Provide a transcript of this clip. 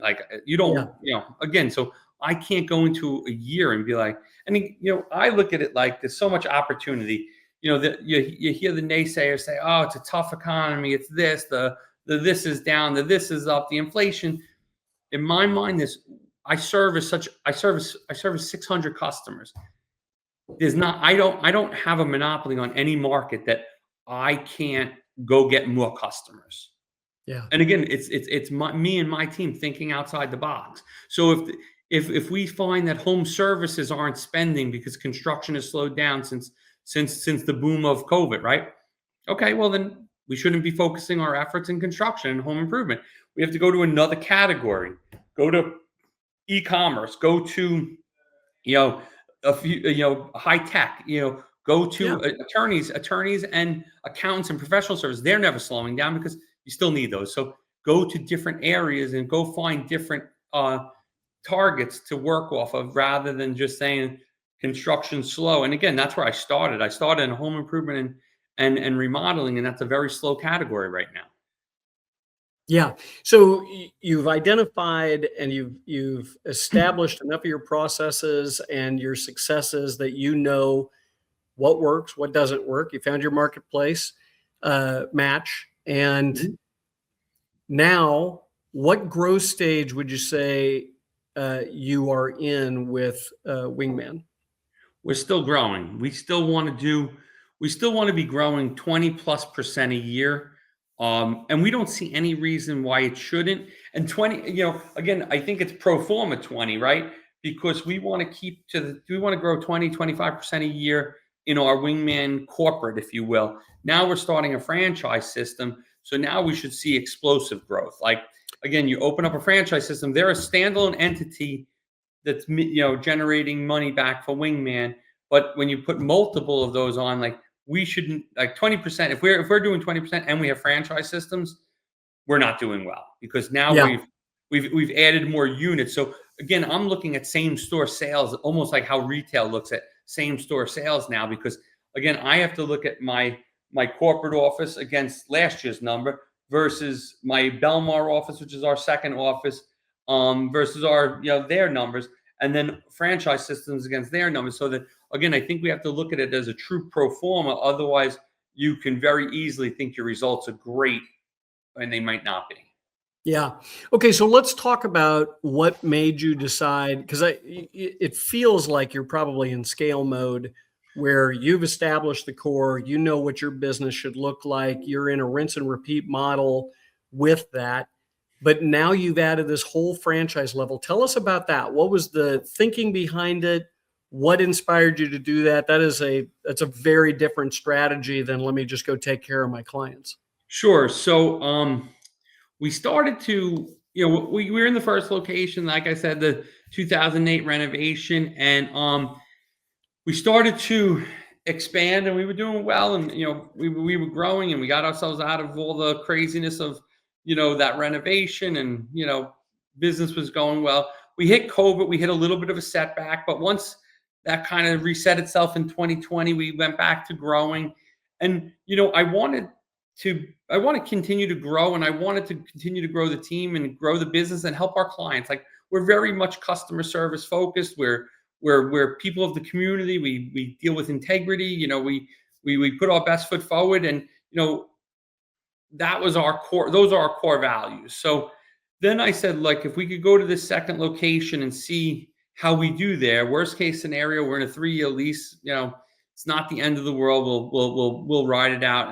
Like you don't, again, so I can't go into a year and be like, I mean, I look at it like there's so much opportunity. That you hear the naysayers say, oh, it's a tough economy. It's this, the this is down, the this is up, the inflation. In my mind, I service 600 customers. I don't have a monopoly on any market that I can't go get more customers. Yeah. And again, it's me and my team thinking outside the box. So if we find that home services aren't spending because construction has slowed down since the boom of COVID, right? Okay, well then we shouldn't be focusing our efforts in construction and home improvement. We have to go to another category. Go to e-commerce. Go to a few high tech. Go to attorneys and accountants and professional services. They're never slowing down because you still need those. So go to different areas and go find different targets to work off of rather than just saying construction slow. And again, that's where I started. I started in home improvement and remodeling, and that's a very slow category right now. Yeah. So you've identified and you've established enough of your processes and your successes that you know what works, what doesn't work. You found your marketplace match. And now, what growth stage would you say you are in with Wingman? We're still growing. We still want to be growing 20+% a year. And we don't see any reason why it shouldn't. And 20, again, I think it's pro forma 20, right? Because we want to grow 20, 25% a year in our Wingman corporate, if you will. Now we're starting a franchise system. So now we should see explosive growth. Like, again, you open up a franchise system, they're a standalone entity that's, generating money back for Wingman. But when you put multiple of those on, like, we shouldn't, like 20%. If we're doing 20% and we have franchise systems, we're not doing well because now we've added more units. So again, I'm looking at same store sales, almost like how retail looks at same store sales now, because again, I have to look at my corporate office against last year's number versus my Belmar office, which is our second office, versus our, their numbers, and then franchise systems against their numbers. So that, again, I think we have to look at it as a true pro forma. Otherwise, you can very easily think your results are great and they might not be. Yeah. Okay. So let's talk about what made you decide, because it feels like you're probably in scale mode where you've established the core, you know what your business should look like. You're in a rinse and repeat model with that. But now you've added this whole franchise level. Tell us about that. What was the thinking behind it? What inspired you to do that? That's a very different strategy than let me just go take care of my clients. Sure. So we started to, we were in the first location, like I said, the 2008 renovation, and we started to expand, and we were doing well, and we were growing, and we got ourselves out of all the craziness of that renovation, and business was going well. We hit COVID, we hit a little bit of a setback, but once that kind of reset itself in 2020, we went back to growing. And I want to continue to grow, and I wanted to continue to grow the team and grow the business and help our clients. Like, we're very much customer service focused. We're people of the community. We deal with integrity. We put our best foot forward, and that was our core. Those are our core values. So then I said, like, if we could go to this second location and see how we do there. Worst case scenario, we're in a 3-year lease. It's not the end of the world. We'll ride it out.